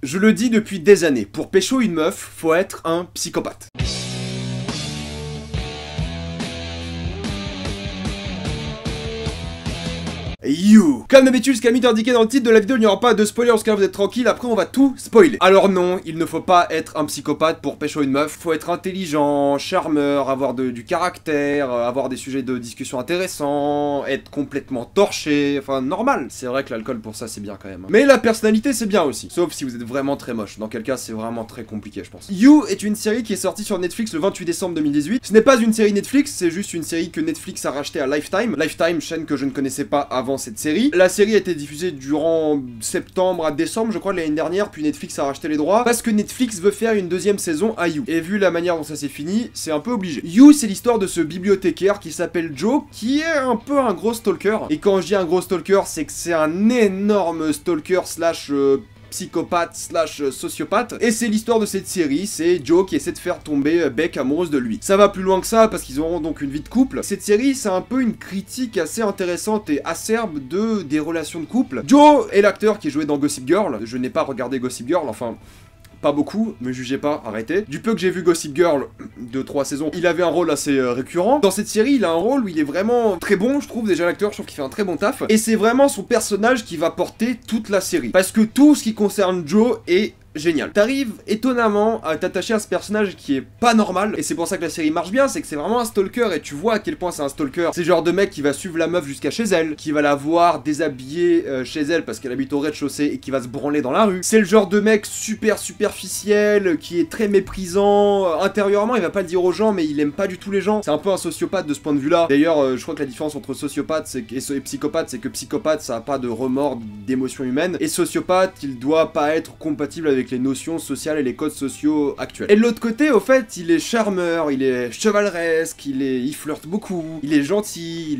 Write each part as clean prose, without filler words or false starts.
Je le dis depuis des années, pour pécho une meuf, faut être un psychopathe. You. Comme d'habitude, ce qu'a mis indiqué dans le titre de la vidéo, il n'y aura pas de spoiler, parce que là vous êtes tranquille, après on va tout spoiler. Alors non, il ne faut pas être un psychopathe pour pécho une meuf, faut être intelligent, charmeur, avoir du caractère, avoir des sujets de discussion intéressants, être complètement torché, enfin normal. C'est vrai que l'alcool pour ça c'est bien quand même. Mais la personnalité c'est bien aussi, sauf si vous êtes vraiment très moche, dans quel cas c'est vraiment très compliqué je pense. You est une série qui est sortie sur Netflix le 28 décembre 2018. Ce n'est pas une série Netflix, c'est juste une série que Netflix a racheté à Lifetime. Lifetime, chaîne que je ne connaissais pas avant cette série. La série a été diffusée durant septembre à décembre, je crois, de l'année dernière, puis Netflix a racheté les droits, parce que Netflix veut faire une deuxième saison à You. Et vu la manière dont ça s'est fini, c'est un peu obligé. You, c'est l'histoire de ce bibliothécaire qui s'appelle Joe, qui est un peu un gros stalker. Et quand je dis un gros stalker, c'est que c'est un énorme stalker slash psychopathe slash sociopathe, et c'est l'histoire de cette série, c'est Joe qui essaie de faire tomber Beck amoureuse de lui. Ça va plus loin que ça, parce qu'ils auront donc une vie de couple. Cette série, c'est un peu une critique assez intéressante et acerbe des relations de couple. Joe est l'acteur qui est joué dans Gossip Girl, je n'ai pas regardé Gossip Girl, enfin... pas beaucoup, me jugez pas, arrêtez. Du peu que j'ai vu Gossip Girl, 2-3 saisons, il avait un rôle assez récurrent. Dans cette série, il a un rôle où il est vraiment très bon, je trouve, déjà l'acteur, je trouve qu'il fait un très bon taf. Et c'est vraiment son personnage qui va porter toute la série. Parce que tout ce qui concerne Joe est génial. T'arrives étonnamment à t'attacher à ce personnage qui est pas normal, et c'est pour ça que la série marche bien, c'est que c'est vraiment un stalker, et tu vois à quel point c'est un stalker. C'est le genre de mec qui va suivre la meuf jusqu'à chez elle, qui va la voir déshabillée chez elle parce qu'elle habite au rez-de-chaussée et qui va se branler dans la rue. C'est le genre de mec super superficiel, qui est très méprisant, intérieurement il va pas le dire aux gens, mais il aime pas du tout les gens. C'est un peu un sociopathe de ce point de vue-là. D'ailleurs, je crois que la différence entre sociopathe et psychopathe, c'est que psychopathe ça a pas de remords, d'émotions humaines, et sociopathe, il doit pas être compatible avec les notions sociales et les codes sociaux actuels. Et de l'autre côté, au fait, il est charmeur, il est chevaleresque, il flirte beaucoup, il est gentil,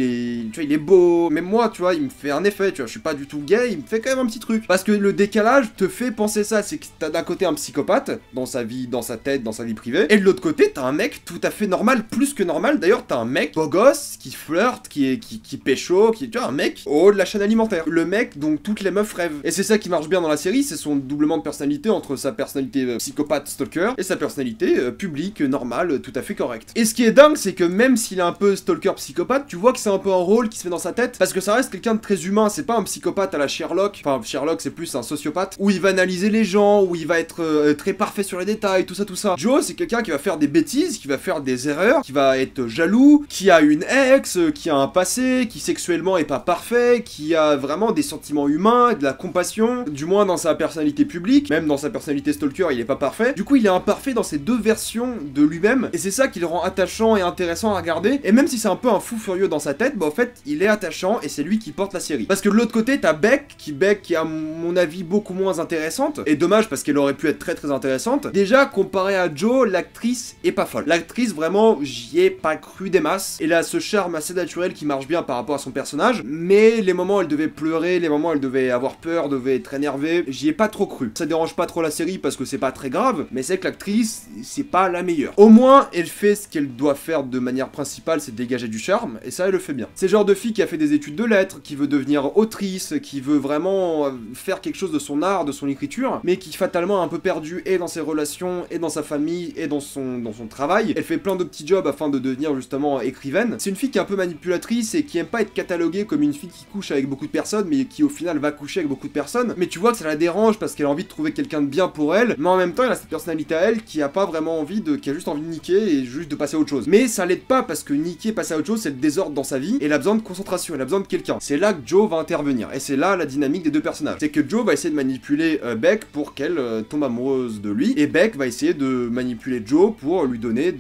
tu vois, il est beau. Même moi, tu vois, il me fait un effet, tu vois, je suis pas du tout gay, il me fait quand même un petit truc. Parce que le décalage te fait penser ça, c'est que t'as d'un côté un psychopathe, dans sa vie, dans sa tête, dans sa vie privée, et de l'autre côté, t'as un mec tout à fait normal, plus que normal. D'ailleurs, t'as un mec beau gosse, qui flirte, qui pécho, tu vois, un mec au haut de la chaîne alimentaire. Le mec dont toutes les meufs rêvent. Et c'est ça qui marche bien dans la série, c'est son doublement de personnalité entre sa personnalité psychopathe stalker et sa personnalité publique, normale, tout à fait correcte. Et ce qui est dingue, c'est que même s'il est un peu stalker psychopathe, tu vois que c'est un peu un rôle qui se fait dans sa tête, parce que ça reste quelqu'un de très humain, c'est pas un psychopathe à la Sherlock, enfin Sherlock c'est plus un sociopathe, où il va analyser les gens, où il va être très parfait sur les détails, tout ça. Joe, c'est quelqu'un qui va faire des bêtises, qui va faire des erreurs, qui va être jaloux, qui a une ex, qui a un passé, qui sexuellement est pas parfait, qui a vraiment des sentiments humains, de la compassion, du moins dans sa personnalité publique, même dans sa personnalité stalker, il est pas parfait. Du coup, il est imparfait dans ces deux versions de lui-même, et c'est ça qui le rend attachant et intéressant à regarder. Et même si c'est un peu un fou furieux dans sa tête, bah en fait, il est attachant et c'est lui qui porte la série. Parce que de l'autre côté, t'as Beck qui est à mon avis beaucoup moins intéressante, et dommage parce qu'elle aurait pu être très très intéressante. Déjà, comparé à Joe, l'actrice est pas folle. L'actrice, vraiment, j'y ai pas cru des masses. Elle a ce charme assez naturel qui marche bien par rapport à son personnage, mais les moments où elle devait pleurer, les moments où elle devait avoir peur, devait être énervée, j'y ai pas trop cru. Ça dérange pas trop la série parce que c'est pas très grave, mais c'est que l'actrice, c'est pas la meilleure. Au moins, elle fait ce qu'elle doit faire de manière principale, c'est dégager du charme, et ça, elle le fait bien. C'est le genre de fille qui a fait des études de lettres, qui veut devenir autrice, qui veut vraiment faire quelque chose de son art, de son écriture, mais qui fatalement est un peu perdue et dans ses relations, et dans sa famille, et dans son travail. Elle fait plein de petits jobs afin de devenir justement écrivaine. C'est une fille qui est un peu manipulatrice et qui aime pas être cataloguée comme une fille qui couche avec beaucoup de personnes, mais qui au final va coucher avec beaucoup de personnes. Mais tu vois que ça la dérange parce qu'elle a envie de trouver quelqu'un de bien pour elle, mais en même temps, elle a cette personnalité à elle qui a pas vraiment envie qui a juste envie de niquer et juste de passer à autre chose. Mais ça l'aide pas parce que niquer, passer à autre chose, c'est le désordre dans sa vie, et elle a besoin de concentration, elle a besoin de quelqu'un. C'est là que Joe va intervenir, et c'est là la dynamique des deux personnages. C'est que Joe va essayer de manipuler Beck pour qu'elle tombe amoureuse de lui, et Beck va essayer de manipuler Joe pour lui donner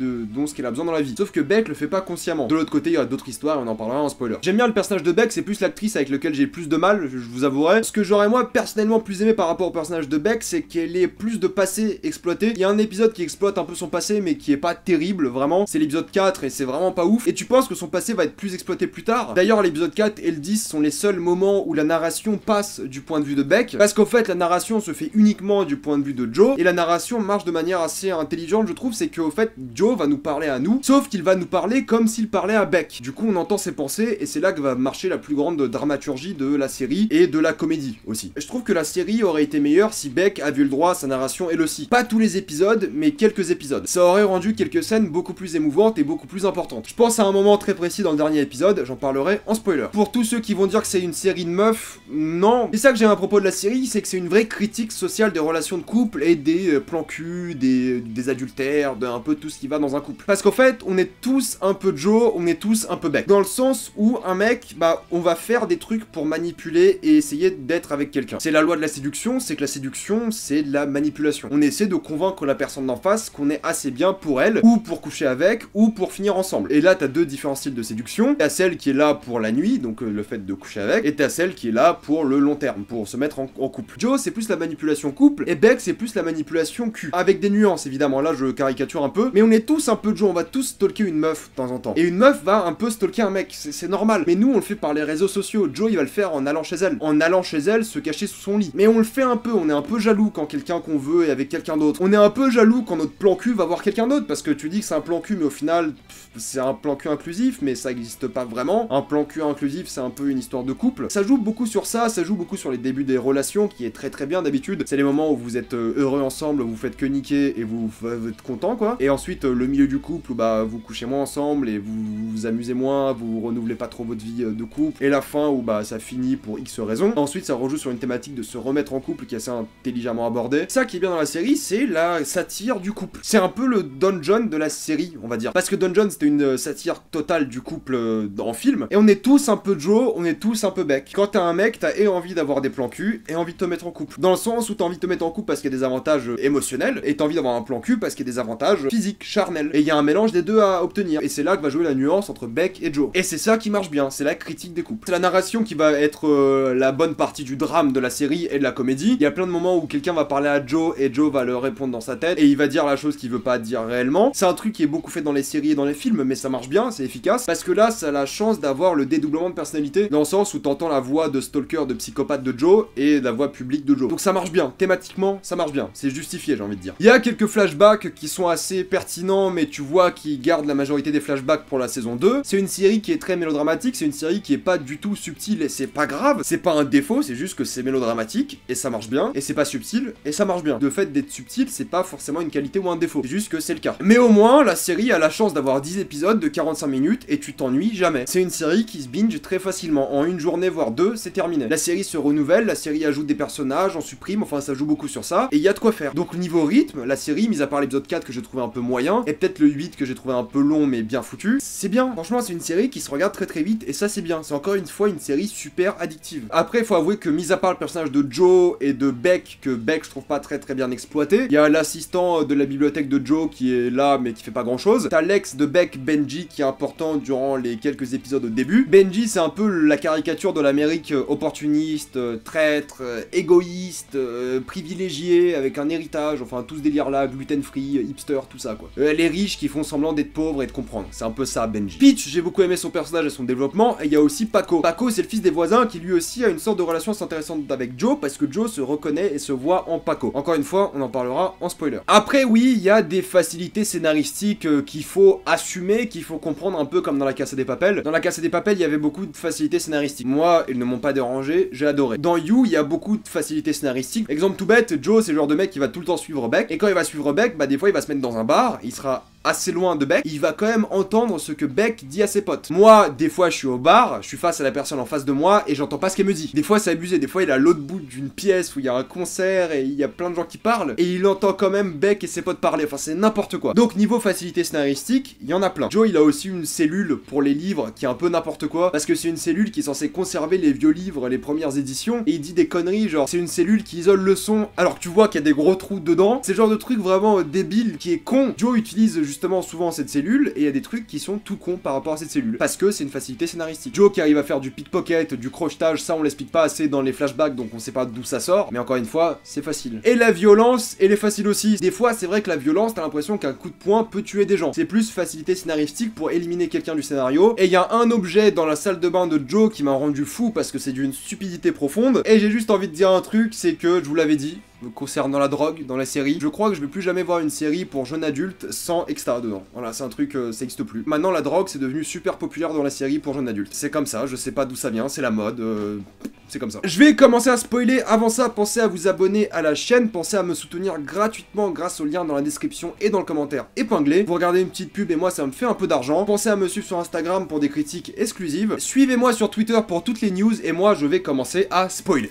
ce qu'elle a besoin dans la vie. Sauf que Beck le fait pas consciemment. De l'autre côté, il y a d'autres histoires, et on en parlera en spoiler. J'aime bien le personnage de Beck, c'est plus l'actrice avec lequel j'ai plus de mal, je vous avouerai. Ce que j'aurais moi personnellement plus aimé par rapport au personnage de Beck, c'est qu'elle ait plus de passé exploité. Il y a un épisode qui exploite un peu son passé, mais qui est pas terrible, vraiment. C'est l'épisode 4, et c'est vraiment pas ouf. Et tu penses que son passé va être plus exploité plus tard. D'ailleurs, l'épisode 4 et le 10 sont les seuls moments où la narration passe du point de vue de Beck, parce qu'en fait, la narration se fait uniquement du point de vue de Joe, et la narration marche de manière assez intelligente, je trouve, c'est qu'au fait, Joe va nous parler à nous, sauf qu'il va nous parler comme s'il parlait à Beck. Du coup, on entend ses pensées, et c'est là que va marcher la plus grande dramaturgie de la série, et de la comédie aussi. Je trouve que la série aurait été meilleure si Beck a vu le droit à sa narration elle aussi. Pas tous les épisodes, mais quelques épisodes. Ça aurait rendu quelques scènes beaucoup plus émouvantes et beaucoup plus importantes. Je pense à un moment très précis dans le dernier épisode, j'en parlerai en spoiler. Pour tous ceux qui vont dire que c'est une série de meufs, non. C'est ça que j'aime à propos de la série, c'est que c'est une vraie critique sociale des relations de couple et des plans cul, des adultères, un peu tout ce qui va dans un couple. Parce qu'en fait, on est tous un peu Joe, on est tous un peu Beck. Dans le sens où un mec, bah, on va faire des trucs pour manipuler et essayer d'être avec quelqu'un. C'est la loi de la séduction, c'est que la séduction, c'est de la manipulation. On essaie de convaincre la personne d'en face qu'on est assez bien pour elle, ou pour coucher avec, ou pour finir ensemble. Et là, t'as deux différents styles de séduction. T'as celle qui est là pour la nuit, donc le fait de coucher avec, et t'as celle qui est là pour le long terme, pour se mettre en couple. Joe, c'est plus la manipulation couple, et Beck, c'est plus la manipulation cul. Avec des nuances, évidemment, là, je caricature un peu, mais on est tous un peu Joe, on va tous stalker une meuf de temps en temps. Et une meuf va un peu stalker un mec, c'est normal. Mais nous, on le fait par les réseaux sociaux. Joe, il va le faire en allant chez elle. En allant chez elle, se cacher sous son lit. Mais on le fait un peu, on est un peu jaloux quand quelqu'un qu'on veut est avec quelqu'un d'autre. On est un peu jaloux quand notre plan cul va voir quelqu'un d'autre, parce que tu dis que c'est un plan cul, mais au final, c'est un plan cul inclusif, mais ça existe pas vraiment. Un plan cul inclusif, c'est un peu une histoire de couple. Ça joue beaucoup sur ça joue beaucoup sur les débuts des relations, qui est très très bien d'habitude. C'est les moments où vous êtes heureux ensemble, vous faites que niquer et vous êtes content quoi. Et ensuite, le milieu du couple où bah vous couchez moins ensemble et vous vous amusez moins, vous renouvelez pas trop votre vie de couple. Et la fin où bah ça finit pour X raisons. Ensuite, ça rejoue sur une thématique de se remettre en couple qui est assez intelligemment abordée. Ça qui est bien dans la série, c'est la satire du couple. C'est un peu le Don John de la série, on va dire. Parce que Don John, c'était une satire totale du couple en film. Et on est tous un peu Joe, on est tous un peu Beck. Quand t'as un mec, t'as et envie d'avoir des plans cul et envie de te mettre en couple. Dans le sens où t'as envie de te mettre en couple parce qu'il y a des avantages émotionnels et t'as envie d'avoir un plan cul parce qu'il y a des avantages physiques, charnels. Et il y a un mélange des deux à obtenir. Et c'est là que va jouer la nuance entre Beck et Joe. Et c'est ça qui marche bien, c'est la critique des couples. C'est la narration qui va être la bonne partie du drame de la série et de la comédie. Il y a plein de moments où quelqu'un va parler à Joe et Joe va le répondre dans sa tête et il va dire la chose qu'il veut pas dire réellement. C'est un truc qui est beaucoup fait dans les séries et dans les films, mais ça marche bien, c'est efficace. Parce que là, ça a la chance d'avoir le dédoublement de personnalité, dans le sens où t'entends la voix de stalker, de psychopathe de Joe et la voix publique de Joe. Donc ça marche bien, thématiquement, ça marche bien. C'est justifié, j'ai envie de dire. Il y a quelques flashbacks qui sont assez pertinents, mais tu vois qu'ils gardent la majorité des flashbacks pour la saison 2. C'est une série qui est très mélodramatique, c'est une série qui est pas du tout subtile et c'est pas grave. C'est pas un défaut, c'est juste que c'est mélodramatique et ça marche bien. Et c'est pas subtil et ça marche bien. Le fait d'être subtil, c'est pas forcément une qualité ou un défaut. C'est juste que c'est le cas. Mais au moins, la série a la chance d'avoir 10 épisodes de 45 minutes et tu t'ennuies jamais. C'est une série qui se binge très facilement. En une journée, voire deux, c'est terminé. La série se renouvelle, la série ajoute des personnages, en supprime, enfin ça joue beaucoup sur ça. Et il y a de quoi faire. Donc niveau rythme, la série, mis à part l'épisode 4 que j'ai trouvé un peu moyen, et peut-être le 8 que j'ai trouvé un peu long mais bien foutu, c'est bien. Franchement, c'est une série qui se regarde très très vite et ça c'est bien. C'est encore une fois une série super addictive. Après, il faut avouer que mis à part le personnage de Joe et de Beck, que Beck je trouve pas très très bien exploité, il y a l'assistant de la bibliothèque de Joe qui est là mais qui fait pas grand chose. T'as l'ex de Beck, Benji, qui est important durant les quelques épisodes au début. Benji, c'est un peu la caricature de l'Amérique opportuniste, traître, égoïste, privilégié, avec un héritage, enfin tout ce délire là, gluten free, hipster, tout ça quoi. Les riches qui font semblant d'être pauvres et de comprendre. C'est un peu ça, Benji. Peach, j'ai beaucoup aimé son personnage et son développement, et il y a aussi Paco. Paco, c'est le fils des voisins qui lui aussi a une sorte de relation assez intéressante avec Joe, parce que Joe se reconnaît et se voit en Paco. Encore une fois, on en parlera en spoiler. Après, oui, il y a des facilités scénaristiques qu'il faut assumer, qu'il faut comprendre un peu comme dans La Casa de Papel. Dans La Casa de Papel, il y avait beaucoup de facilités scénaristiques. Moi, ils ne m'ont pas dérangé, j'ai adoré. Dans You, il y a beaucoup de facilités scénaristiques. Exemple tout bête, Joe, c'est le genre de mec qui va tout le temps suivre Beck, et quand il va suivre Beck, bah des fois il va se mettre dans un bar, il sera assez loin de Beck, il va quand même entendre ce que Beck dit à ses potes. Moi, des fois, je suis au bar, je suis face à la personne en face de moi et j'entends pas ce qu'elle me dit. Des fois, c'est abusé. Des fois, il est à l'autre bout d'une pièce où il y a un concert et il y a plein de gens qui parlent et il entend quand même Beck et ses potes parler. Enfin, c'est n'importe quoi. Donc, niveau facilité scénaristique, il y en a plein. Joe, il a aussi une cellule pour les livres qui est un peu n'importe quoi parce que c'est une cellule qui est censée conserver les vieux livres, les premières éditions, et il dit des conneries, genre c'est une cellule qui isole le son alors que tu vois qu'il y a des gros trous dedans. C'est le genre de truc vraiment débile qui est con. Joe utilise justement souvent cette cellule et il y a des trucs qui sont tout cons par rapport à cette cellule parce que c'est une facilité scénaristique. Joe qui arrive à faire du pickpocket, du crochetage, ça on l'explique pas assez dans les flashbacks donc on sait pas d'où ça sort, mais encore une fois c'est facile. Et la violence, elle est facile aussi. Des fois c'est vrai que la violence, t'as l'impression qu'un coup de poing peut tuer des gens. C'est plus facilité scénaristique pour éliminer quelqu'un du scénario. Et il y a un objet dans la salle de bain de Joe qui m'a rendu fou parce que c'est d'une stupidité profonde et j'ai juste envie de dire un truc, c'est que je vous l'avais dit, concernant la drogue dans la série. Je crois que je vais plus jamais voir une série pour jeunes adultes sans extra dedans. Voilà, c'est un truc, ça existe plus. Maintenant, la drogue, c'est devenu super populaire dans la série pour jeunes adultes. C'est comme ça, je sais pas d'où ça vient, c'est la mode, c'est comme ça. Je vais commencer à spoiler. Avant ça, pensez à vous abonner à la chaîne, pensez à me soutenir gratuitement grâce au lien dans la description et dans le commentaire épinglé. Vous regardez une petite pub et moi, ça me fait un peu d'argent. Pensez à me suivre sur Instagram pour des critiques exclusives. Suivez-moi sur Twitter pour toutes les news et moi, je vais commencer à spoiler.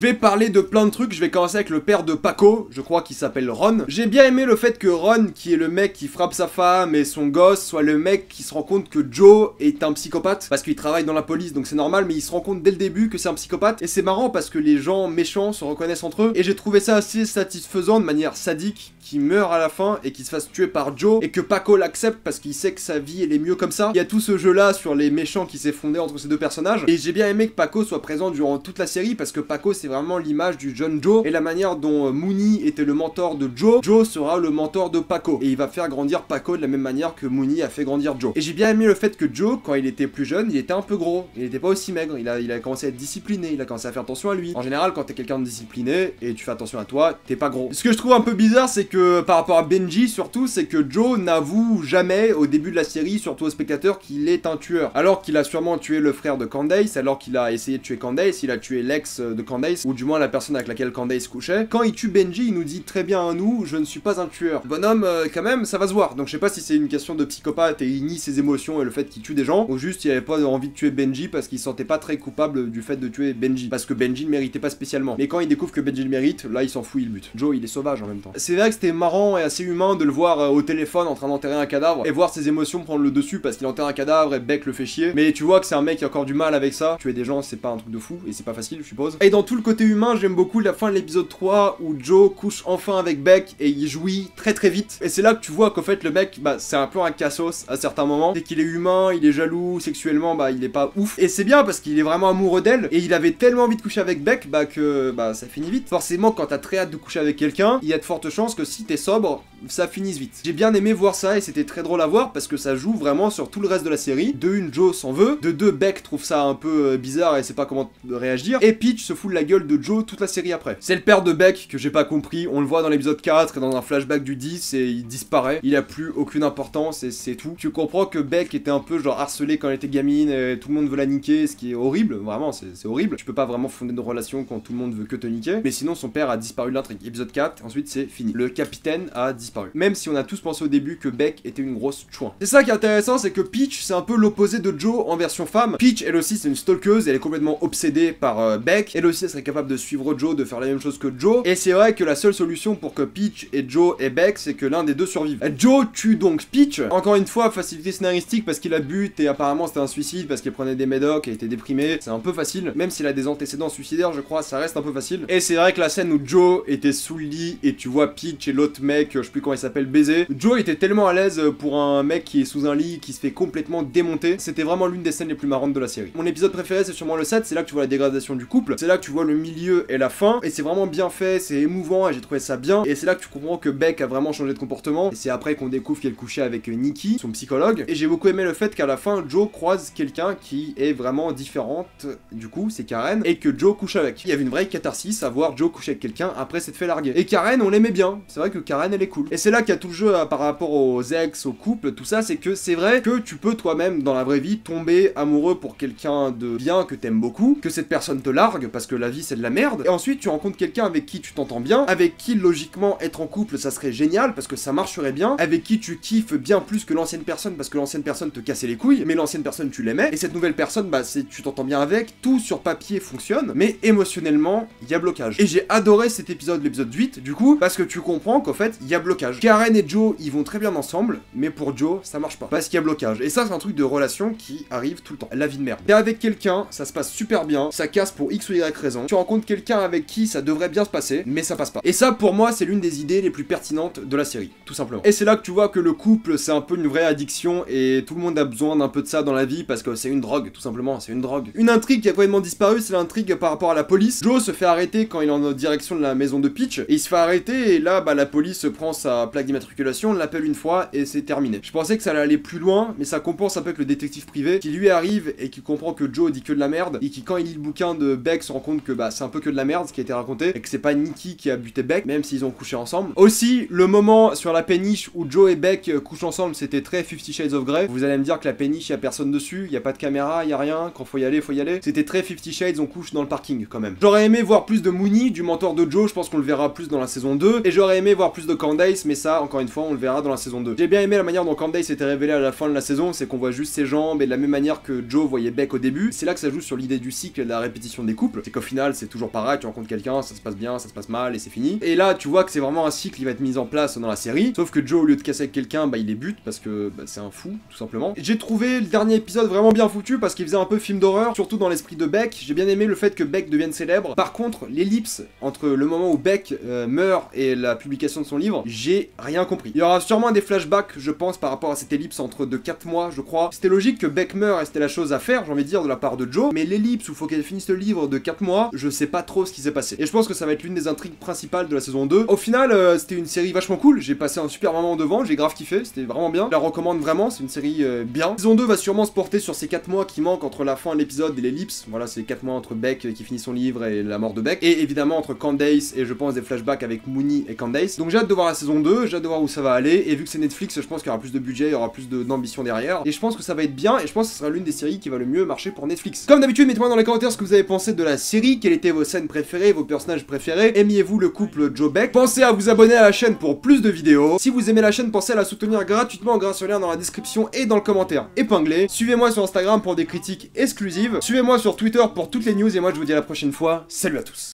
Je vais parler de plein de trucs, je vais commencer avec le père de Paco, je crois qu'il s'appelle Ron. J'ai bien aimé le fait que Ron, qui est le mec qui frappe sa femme et son gosse, soit le mec qui se rend compte que Joe est un psychopathe, parce qu'il travaille dans la police, donc c'est normal, mais il se rend compte dès le début que c'est un psychopathe, et c'est marrant parce que les gens méchants se reconnaissent entre eux, et j'ai trouvé ça assez satisfaisant de manière sadique, qui meurt à la fin et qui se fasse tuer par Joe, et que Paco l'accepte parce qu'il sait que sa vie elle est mieux comme ça. Il y a tout ce jeu là sur les méchants qui s'est fondé entre ces deux personnages, et j'ai bien aimé que Paco soit présent durant toute la série, parce que Paco c'est vraiment l'image du jeune Joe, et la manière dont Mooney était le mentor de Joe, Joe sera le mentor de Paco, et il va faire grandir Paco de la même manière que Mooney a fait grandir Joe. Et j'ai bien aimé le fait que Joe, quand il était plus jeune, il était un peu gros, il était pas aussi maigre, il a commencé à être discipliné, il a commencé à faire attention à lui. En général, quand t'es quelqu'un de discipliné, et tu fais attention à toi, t'es pas gros. Ce que je trouve un peu bizarre, c'est que par rapport à Benji surtout, c'est que Joe n'avoue jamais au début de la série, surtout aux spectateurs, qu'il est un tueur. Alors qu'il a sûrement tué le frère de Candace, alors qu'il a essayé de tuer Candace, il a tué l'ex de Candace, ou du moins la personne avec laquelle Candace couchait. Quand il tue Benji, il nous dit très bien à nous, je ne suis pas un tueur. Bonhomme, quand même, ça va se voir. Donc je sais pas si c'est une question de psychopathe et il nie ses émotions et le fait qu'il tue des gens, ou juste il avait pas envie de tuer Benji parce qu'il se sentait pas très coupable du fait de tuer Benji. Parce que Benji ne méritait pas spécialement. Mais quand il découvre que Benji le mérite, là il s'en fout, il bute. Joe, il est sauvage en même temps. C'est vrai que c'était marrant et assez humain de le voir au téléphone en train d'enterrer un cadavre et voir ses émotions prendre le dessus parce qu'il enterre un cadavre et Beck le fait chier. Mais tu vois que c'est un mec qui a encore du mal avec ça. Tuer des gens, c'est pas un truc de fou et c'est pas facile, je suppose. Et dans tout le côté humain, j'aime beaucoup la fin de l'épisode 3 où Joe couche enfin avec Beck et il jouit très très vite. Et c'est là que tu vois qu'en fait le mec, bah c'est un peu un cassos à certains moments. Dès qu'il est humain, il est jaloux, sexuellement, bah il est pas ouf. Et c'est bien parce qu'il est vraiment amoureux d'elle et il avait tellement envie de coucher avec Beck, bah que bah ça finit vite. Forcément, quand t'as très hâte de coucher avec quelqu'un, il y a de fortes chances que si t'es sobre, ça finisse vite. J'ai bien aimé voir ça et c'était très drôle à voir parce que ça joue vraiment sur tout le reste de la série. De une, Joe s'en veut. De deux, Beck trouve ça un peu bizarre et sait pas comment réagir. Et Peach se fout de la gueule de Joe toute la série après. C'est le père de Beck que j'ai pas compris. On le voit dans l'épisode 4 et dans un flashback du 10 et il disparaît. Il a plus aucune importance et c'est tout. Tu comprends que Beck était un peu genre harcelé quand elle était gamine et tout le monde veut la niquer, ce qui est horrible. Vraiment, c'est horrible. Tu peux pas vraiment fonder une relation quand tout le monde veut que te niquer. Mais sinon, son père a disparu de l'intrigue. Épisode 4, ensuite c'est fini. Le capitaine a disparu. Même si on a tous pensé au début que Beck était une grosse chouin. C'est ça qui est intéressant, c'est que Peach, c'est un peu l'opposé de Joe en version femme. Peach, elle aussi, c'est une stalkeuse, elle est complètement obsédée par Beck. Elle aussi, elle serait capable de suivre Joe, de faire la même chose que Joe. Et c'est vrai que la seule solution pour que Peach et Joe et Beck, c'est que l'un des deux survive. Joe tue donc Peach. Encore une fois, facilité scénaristique parce qu'il a but et apparemment c'était un suicide parce qu'il prenait des médocs et était déprimé. C'est un peu facile. Même s'il a des antécédents suicidaires, je crois, ça reste un peu facile. Et c'est vrai que la scène où Joe était sous le lit et tu vois Peach et l'autre mec, je sais plus comment il s'appelle, baiser. Joe était tellement à l'aise pour un mec qui est sous un lit, qui se fait complètement démonter. C'était vraiment l'une des scènes les plus marrantes de la série. Mon épisode préféré, c'est sûrement le 7, c'est là que tu vois la dégradation du couple. C'est là que tu vois le milieu et la fin. Et c'est vraiment bien fait, c'est émouvant et j'ai trouvé ça bien. Et c'est là que tu comprends que Beck a vraiment changé de comportement. Et c'est après qu'on découvre qu'elle couchait avec Nikki, son psychologue. Et j'ai beaucoup aimé le fait qu'à la fin, Joe croise quelqu'un qui est vraiment différente. Du coup, c'est Karen. Et que Joe couche avec. Il y avait une vraie catharsis à voir Joe coucher avec quelqu'un après s'être fait larguer. Et Karen, on l'aimait bien. C'est vrai que Karen, elle est cool. Et c'est là qu'il y a tout le jeu par rapport aux ex, au couple, tout ça, c'est que c'est vrai que tu peux toi-même dans la vraie vie tomber amoureux pour quelqu'un de bien que t'aimes beaucoup, que cette personne te largue parce que la vie c'est de la merde, et ensuite tu rencontres quelqu'un avec qui tu t'entends bien, avec qui logiquement être en couple ça serait génial parce que ça marcherait bien, avec qui tu kiffes bien plus que l'ancienne personne parce que l'ancienne personne te cassait les couilles, mais l'ancienne personne tu l'aimais, et cette nouvelle personne bah tu t'entends bien avec, tout sur papier fonctionne, mais émotionnellement il y a blocage. Et j'ai adoré cet épisode, l'épisode 8 du coup, parce que tu comprends qu'en fait il y a blocage. Karen et Joe ils vont très bien ensemble, mais pour Joe ça marche pas parce qu'il y a blocage. Et ça c'est un truc de relation qui arrive tout le temps. La vie de merde. T'es avec quelqu'un, ça se passe super bien, ça casse pour X ou Y raison. Tu rencontres quelqu'un avec qui ça devrait bien se passer, mais ça passe pas. Et ça pour moi c'est l'une des idées les plus pertinentes de la série, tout simplement. Et c'est là que tu vois que le couple c'est un peu une vraie addiction et tout le monde a besoin d'un peu de ça dans la vie parce que c'est une drogue, tout simplement, c'est une drogue. Une intrigue qui a complètement disparu, c'est l'intrigue par rapport à la police. Joe se fait arrêter quand il est en direction de la maison de Peach, et il se fait arrêter et là bah la police prend sa plaque d'immatriculation, l'appelle une fois et c'est terminé. Je pensais que ça allait aller plus loin, mais ça compense un peu avec le détective privé qui lui arrive et qui comprend que Joe dit que de la merde et qui quand il lit le bouquin de Beck se rend compte que bah c'est un peu que de la merde ce qui a été raconté et que c'est pas Nikki qui a buté Beck, même s'ils ont couché ensemble. Aussi, le moment sur la péniche où Joe et Beck couchent ensemble, c'était très 50 Shades of Grey. Vous allez me dire que la péniche, y a personne dessus, y a pas de caméra, y a rien, quand faut y aller, faut y aller. C'était très 50 Shades, on couche dans le parking quand même. J'aurais aimé voir plus de Mooney, du mentor de Joe, je pense qu'on le verra plus dans la saison 2. Et j'aurais aimé voir plus de Candace, mais ça, encore une fois, on le verra dans la saison 2. J'ai bien aimé la manière dont Candace était révélée à la fin de la saison, c'est qu'on voit juste ses jambes et de la même manière que Joe voyait Beck au début. C'est là que ça joue sur l'idée du cycle et de la répétition des couples. C'est qu'au final, c'est toujours pareil, tu rencontres quelqu'un, ça se passe bien, ça se passe mal et c'est fini. Et là, tu vois que c'est vraiment un cycle qui va être mis en place dans la série. Sauf que Joe, au lieu de casser avec quelqu'un, bah il les bute parce que bah, c'est un fou, tout simplement. J'ai trouvé le dernier épisode vraiment bien foutu parce qu'il faisait un peu film d'horreur, surtout dans l'esprit de Beck. J'ai bien aimé le fait que Beck devienne célèbre. Par contre, l'ellipse entre le moment où Beck meurt et la publication de son livre, j'ai rien compris. Il y aura sûrement des flashbacks, je pense, par rapport à cette ellipse entre de 4 mois, je crois. C'était logique que Beck meure et c'était la chose à faire, j'ai envie de dire, de la part de Joe. Mais l'ellipse où il faut qu'elle finisse le livre de 4 mois, je sais pas trop ce qui s'est passé. Et je pense que ça va être l'une des intrigues principales de la saison 2. Au final, c'était une série vachement cool. J'ai passé un super moment devant, j'ai grave kiffé, c'était vraiment bien. Je la recommande vraiment, c'est une série bien. La saison 2 va sûrement se porter sur ces 4 mois qui manquent entre la fin de l'épisode et l'ellipse. Voilà, c'est 4 mois entre Beck qui finit son livre et la mort de Beck. Et évidemment entre Candace et je pense des flashbacks avec Mooney et Candace. Donc j'ai hâte de voir la saison 2, j'ai hâte de voir où ça va aller. Et vu que c'est Netflix, je pense qu'il y aura plus de budget, il y aura plus d'ambition derrière. Et je pense que ça va être bien et je pense que ce sera l'une des séries qui va le mieux marcher pour Netflix. Comme d'habitude, mettez-moi dans les commentaires ce que vous avez pensé de la série, quelles étaient vos scènes préférées, vos personnages préférés. Aimiez-vous le couple Joe Beck? Pensez à vous abonner à la chaîne pour plus de vidéos. Si vous aimez la chaîne, pensez à la soutenir gratuitement grâce au lien dans la description et dans le commentaire épinglé. Suivez-moi sur Instagram pour des critiques exclusives. Suivez-moi sur Twitter pour toutes les news et moi je vous dis à la prochaine fois. Salut à tous.